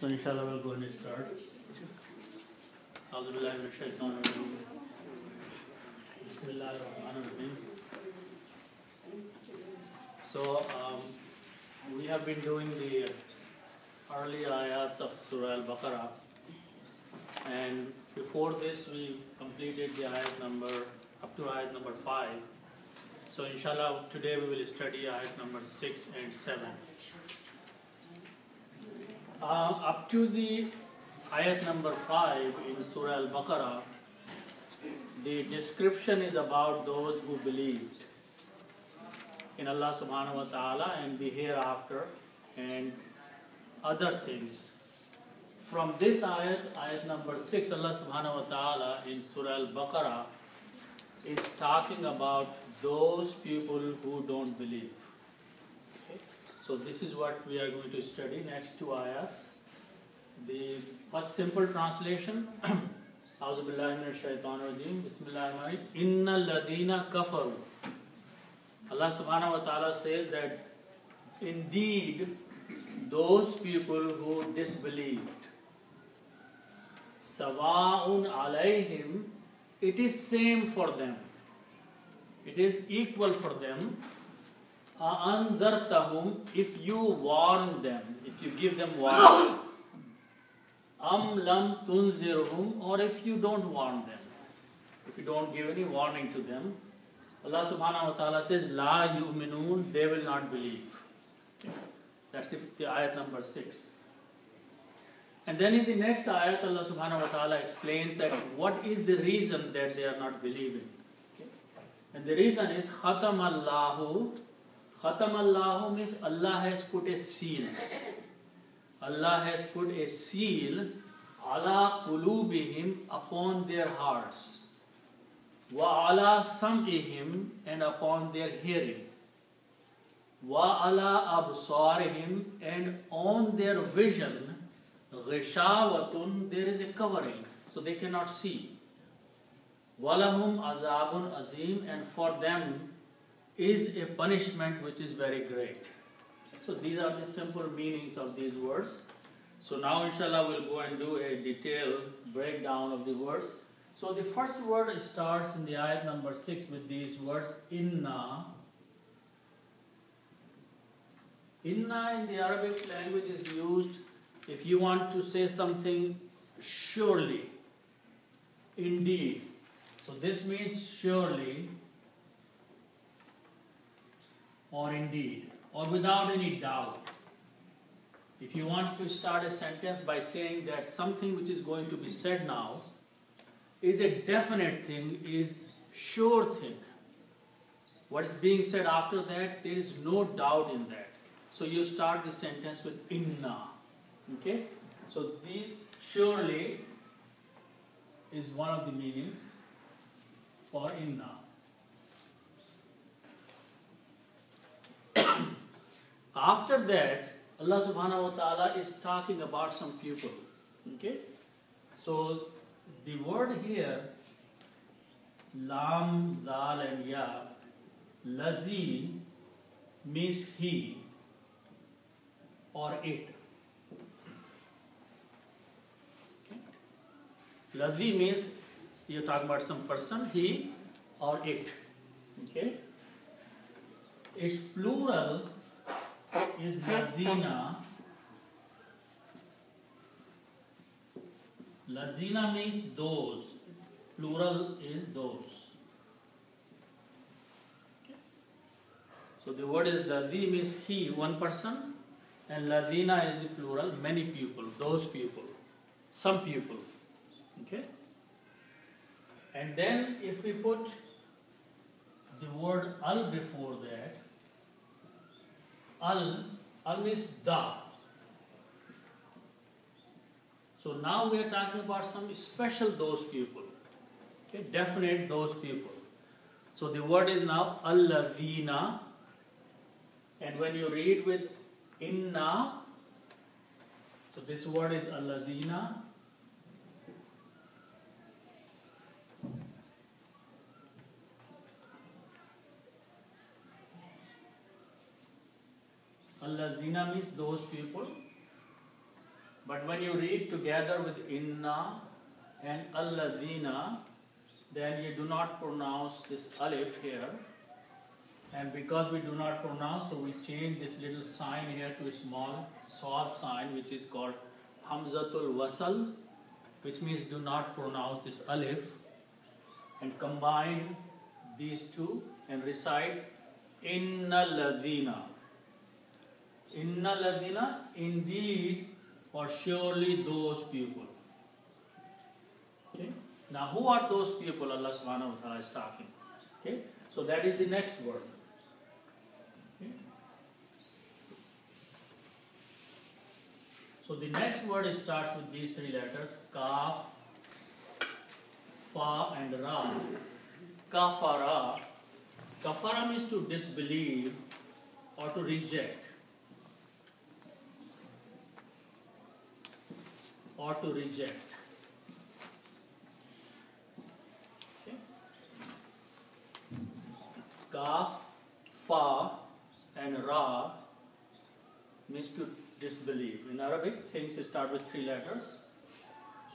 So inshallah we'll go ahead and start. Auzubillahi minash shaitanir rajeem. Bismillahirrahmanirrahim. So we have been doing the early ayats of Surah Al-Baqarah, and before this we completed the ayat number up to ayat number 5. So inshallah today we will study ayat number 6 and 7. Up to the ayat number 5 in Surah Al-Baqarah, the description is about those who believed in Allah subhanahu wa ta'ala and the hereafter and other things. From this ayat number 6, Allah subhanahu wa ta'ala in Surah Al-Baqarah is talking about those people who don't believe. Okay? So this is what we are going to study, next two ayats. The first simple translation, Auzubillahi minash shaitanir rajeem, Bismillahirrahmanirrahim, Innal ladina kafaru. Allah subhanahu wa ta'ala says that indeed those people who disbelieved, Sawa'un alayhim, it is same for them. It is equal for them. A'anzartahum, if you warn them, if you give them warning. Am lam tunzirhum, or if you don't warn them, if you don't give any warning to them. Allah subhanahu wa ta'ala says, La yu'minun, they will not believe. That's the ayat number 6. And then in the next ayat, Allah subhanahu wa ta'ala explains that what is the reason that they are not believing. Okay? And the reason is, Khatam Allahu. Khatam Allahu means Allah has put a seal. Allah has put a seal ala qulubihim, upon their hearts, wa ala sam'ihim, and upon their hearing, wa ala absarihim, and on their vision, ghishawatun, there is a covering, so they cannot see. Walahum azabun azim, and for them is a punishment which is very great. So these are the simple meanings of these words. So now inshallah we'll go and do a detailed breakdown of the words. So the first word starts in the ayat number 6 with these words, Inna. Inna in the Arabic language is used if you want to say something surely, indeed. So this means surely or indeed, or without any doubt. If you want to start a sentence by saying that something which is going to be said now is a definite thing, is sure thing. What is being said after that, there is no doubt in that. So you start the sentence with inna. Okay? So this surely is one of the meanings for inna. After that, Allah subhanahu wa ta'ala is talking about some people. Okay? So the word here, lam, dal and ya, lazi means he or it. Okay? Lazi means you're talking about some person, he or it. Okay? Its plural is lazina. Lazina means those. Plural is those. Okay. So the word is lazi means he, one person, and lazina is the plural, many people, those people, some people. Okay. And then if we put the word al before that, al means the. So now we are talking about some special those people. Okay, definite those people. So the word is now alladhina, and when you read with inna, so this word is alladhina. Allazina means those people. But when you read together with inna and alladina, then you do not pronounce this alif here. And because we do not pronounce, so we change this little sign here to a small sad sign, which is called Hamzatul Wasal, which means do not pronounce this alif, and combine these two and recite Inna Ladina. Inna Ladina, indeed or surely those people. Okay? Now who are those people Allah subhanahu wa ta'ala is talking? Okay? So that is the next word. Okay? So the next word starts with these three letters, Kaf, Fa and Ra. Kafara. Kafara means to disbelieve or to reject. Or to reject. Okay. Kaf, Fa and Ra means to disbelieve. In Arabic, things start with three letters.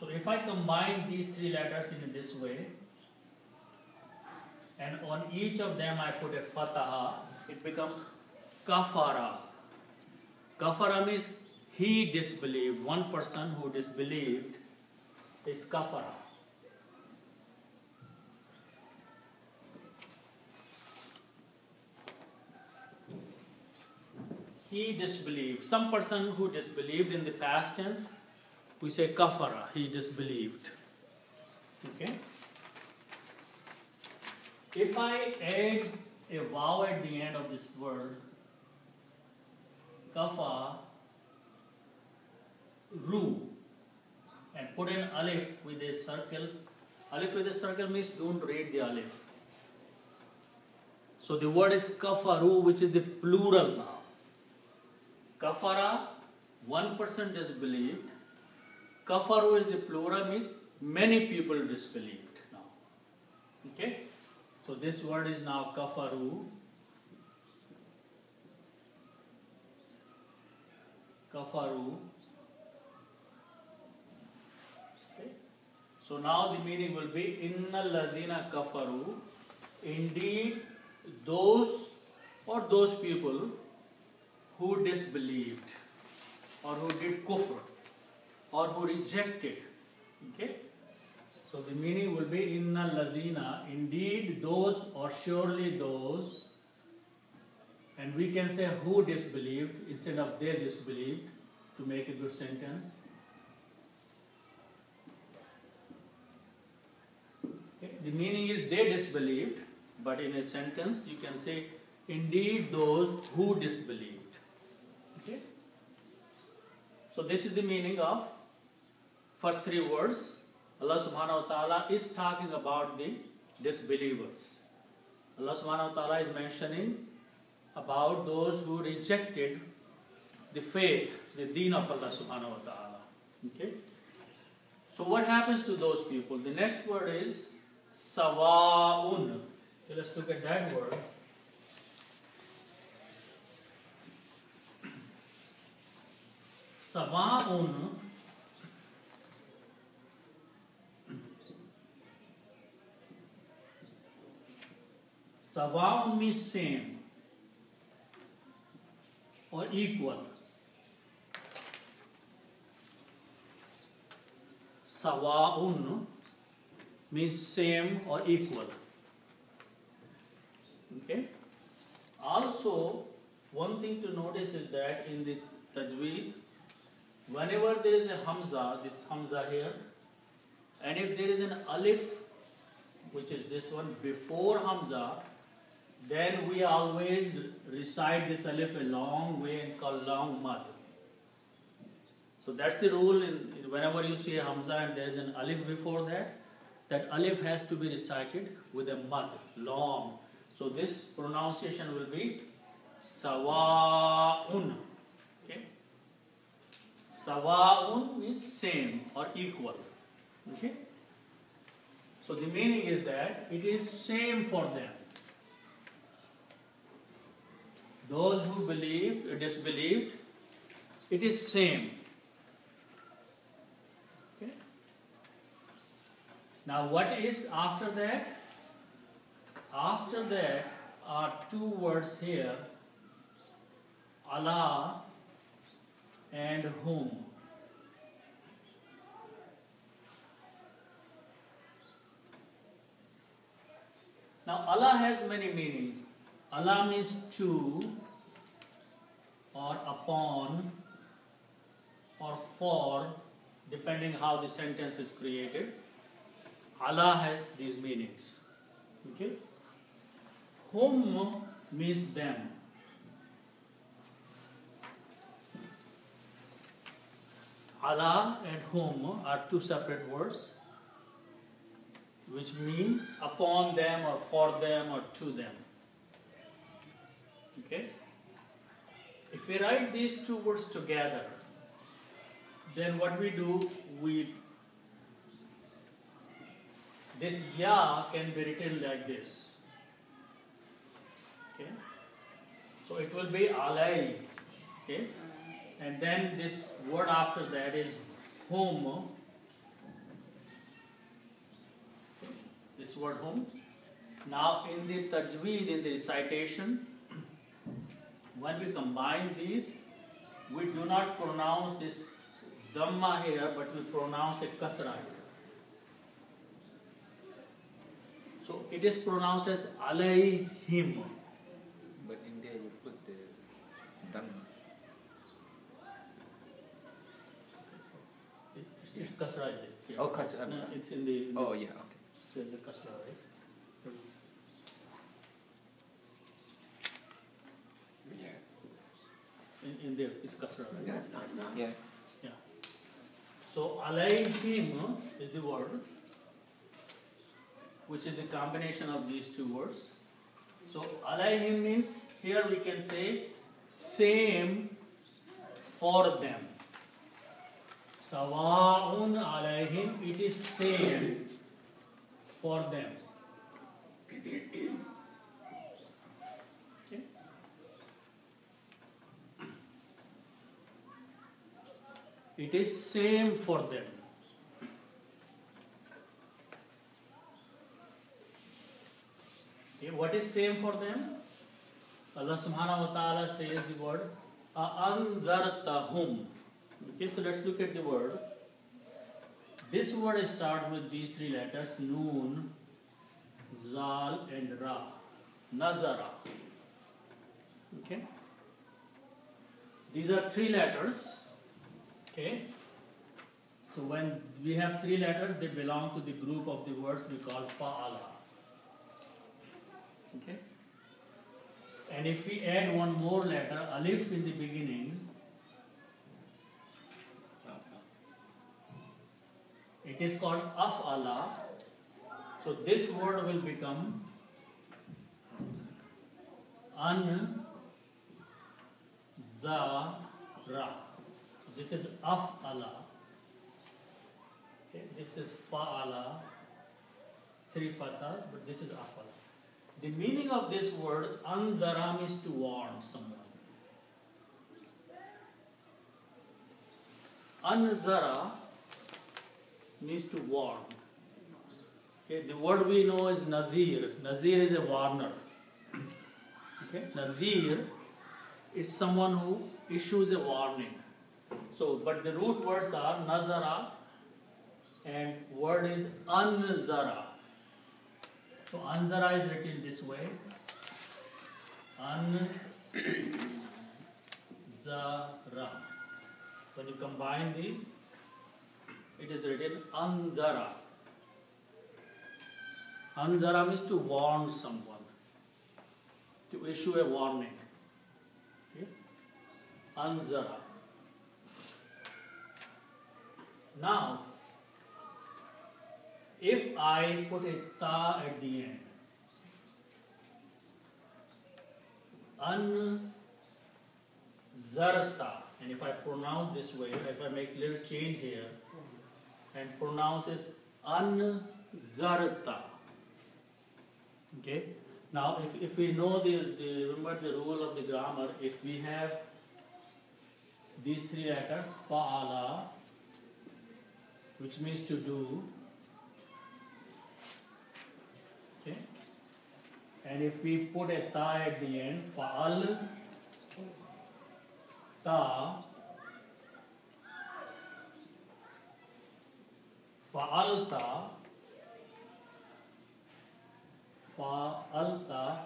So if I combine these three letters in this way, and on each of them I put a fataha, it becomes kafara. Kafara means he disbelieved. One person who disbelieved is kafara. He disbelieved. Some person who disbelieved in the past tense, we say kafara, he disbelieved. Okay? If I add a vowel at the end of this word, kafa, ru, and put an alif with a circle. Alif with a circle means don't read the alif. So the word is kafaru, which is the plural now. Kafara, one person disbelieved. Kafaru is the plural, means many people disbelieved now. Okay? So this word is now kafaru. Kafaru. Okay. So now the meaning will be Inna ladina kafaru. Indeed, those or those people who disbelieved or who did kufr or who rejected. Okay? So the meaning will be Inna ladina, indeed those or surely those, and we can say who disbelieved instead of they disbelieved to make a good sentence. Okay. The meaning is they disbelieved, but in a sentence you can say indeed those who disbelieved. Okay. So this is the meaning of first three words. Allah subhanahu wa ta'ala is talking about the disbelievers. Allah subhanahu wa ta'ala is mentioning about those who rejected the faith, the deen of Allah subhanahu wa ta'ala. Okay? So what happens to those people? The next word is sawa'un. So let's look at that word. Sawa'un Sawa'un means same or equal. Sawa'un means same or equal. Okay? Also, one thing to notice is that in the tajweed, whenever there is a hamza, this hamza here, and if there is an alif, which is this one, before hamza, then we always recite this alif a long way and call long mad. So that's the rule whenever you see a hamza and there is an alif before that, that alif has to be recited with a mad, long. So this pronunciation will be sawa'un. Okay? Sawa'un means same or equal. Okay? So the meaning is that it is same for them. Those who believed or disbelieved, it is same. Now what is after that? After that are two words here, Allah and whom. Now Allah has many meanings. Allah means to, or upon, or for, depending how the sentence is created. Allah has these meanings. Okay? Whom means them. Allah and whom are two separate words which mean upon them or for them or to them. Okay? If we write these two words together, then what we do, this ya can be written like this. Okay? So it will be alai. Okay? And then this word after that is whom. This word whom. Now in the tajweed, in the recitation, when we combine these, we do not pronounce this dhamma here, but we pronounce it kasra. So it is pronounced as alayhim. But in there you put the dhamma. It's kasra. Here. Oh, kasra. No, it's in the. Oh, yeah, okay. So it's a kasra, right? In there is kasra, right? Yeah. Yeah. So alayhim is the word, which is the combination of these two words. So alayhim means, here we can say same for them. Sawa'un alayhim, it is same for them. Okay? It is same for them. Okay, what is same for them? Allah subhanahu wa ta'ala says the word a'anzartahum. Okay, so let's look at the word. This word starts with these three letters, Noon, Zal and Ra. Nazara. Okay. These are three letters. Okay. So when we have three letters, they belong to the group of the words we call fa'ala. Okay. And if we add one more letter, alif in the beginning, it is called af'ala. So this word will become anzara. This is af'ala. Okay, this is fa'ala. Three fathas, but this is af'ala. The meaning of this word anzara means to warn someone. Anzara means to warn. Okay, the word we know is nazir. Nazir is a warner. Okay, nazir is someone who issues a warning. So, but the root words are nazara and word is anzara. So anzara is written this way. Anzara. When you combine these, it is written anzara. Anzara means to warn someone, to issue a warning. Okay? Anzara. Now, if I put a ta at the end, anzarta, and if I pronounce this way, if I make little change here and pronounce as anzarta. Okay. Now, if we know remember the rule of the grammar, if we have these three letters, fa'ala, which means to do, Okay. And if we put a ta at the end, fa'al ta, fa'alta, fa'alta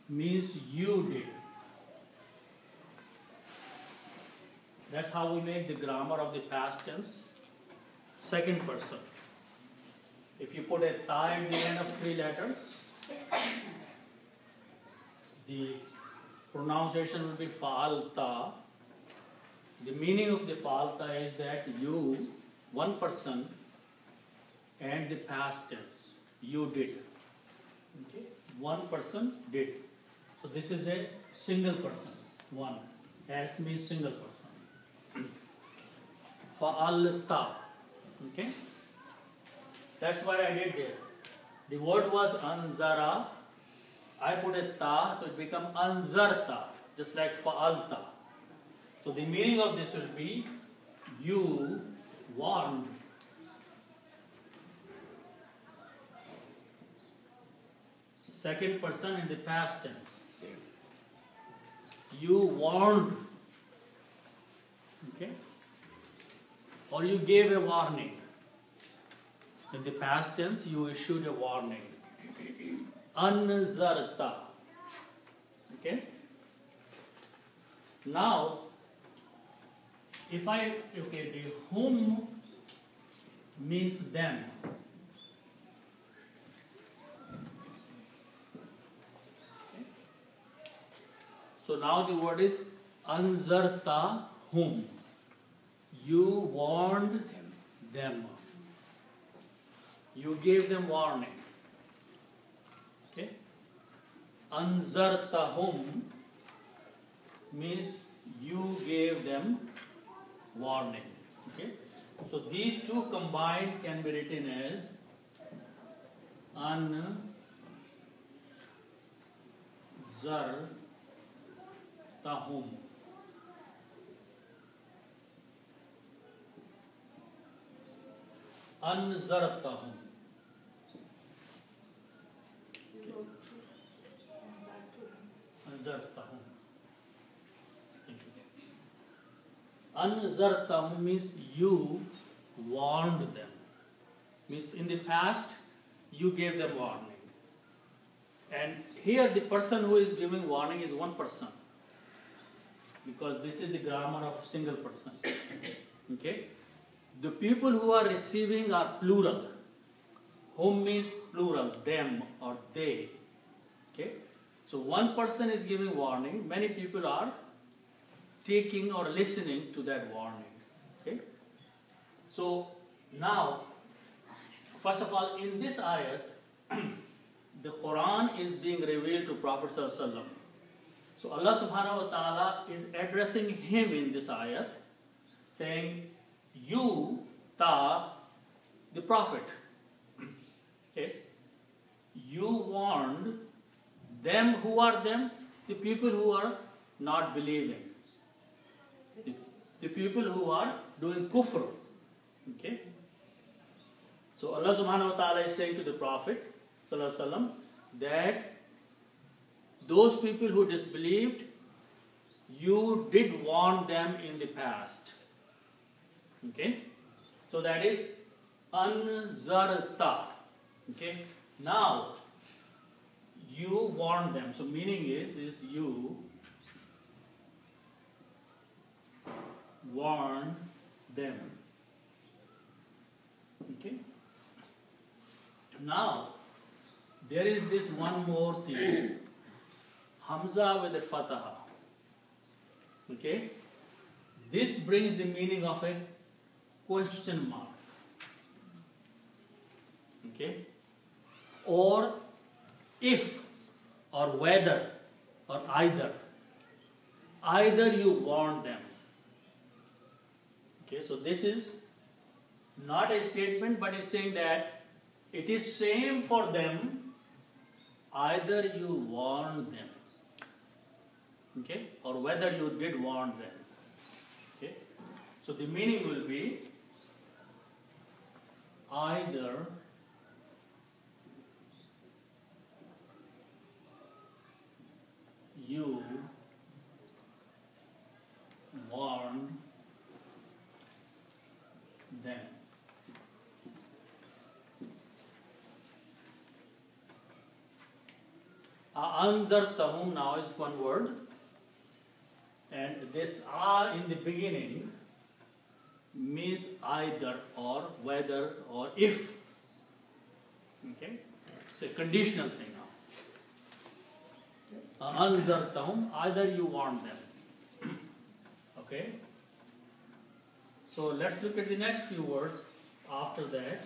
means you did. That's how we make the grammar of the past tense, second person. If you put a ta at the end of 3 letters, the pronunciation will be fa'alta. The meaning of the fa'alta is that you, one person, and the past tense, you did. Okay? One person did. So this is a single person, one. As means single person. Fa'alta. Okay? That's what I did there. The word was anzara. I put a ta, so it becomes anzarta, just like fa'alta. So the meaning of this will be you warned. Second person in the past tense. You warned. Okay? Or you gave a warning. In the past tense, you issued a warning. Anzarta. Okay? Now, if the whom means them. Okay? So now the word is anzarta whom. You warned them. You gave them warning. Okay? Anzartahum means you gave them warning. Okay? So these two combined can be written as Anzartahum. Anzartahum. Anzartahum. Anzartahum means you warned them. Means in the past you gave them warning. And here the person who is giving warning is one person. Because this is the grammar of single person. Okay? The people who are receiving are plural. Whom means plural, them or they. Okay? So one person is giving warning, many people are taking or listening to that warning. Okay? So now, first of all, in this ayat, the Quran is being revealed to Prophet Sallallahu Alaihi Wasallam. So Allah subhanahu wa ta'ala is addressing him in this ayat, saying, you, ta, the Prophet. Okay? You warned them. Who are them? The people who are not believing. The people who are doing kufr. Okay? So Allah subhanahu wa ta'ala is saying to the Prophet sallallahu alaihi wasallam that those people who disbelieved, you did warn them in the past. Okay? So that is anzarta. Okay? Now, you warn them. So meaning is you warn them. Okay? Now, there is this one more thing. Hamza with a fataha. Okay? This brings the meaning of a question mark. Okay? Or if, or whether, or either. Either you warn them. Okay, so this is not a statement, but it's saying that it is same for them, either you warn them. Okay, or whether you did warn them. Okay, so the meaning will be either Anzartahum now is one word. And this in the beginning means either or, whether or if. Okay? It's a conditional thing now. Anzartahum, either you warn them. Okay? So let's look at the next few words after that.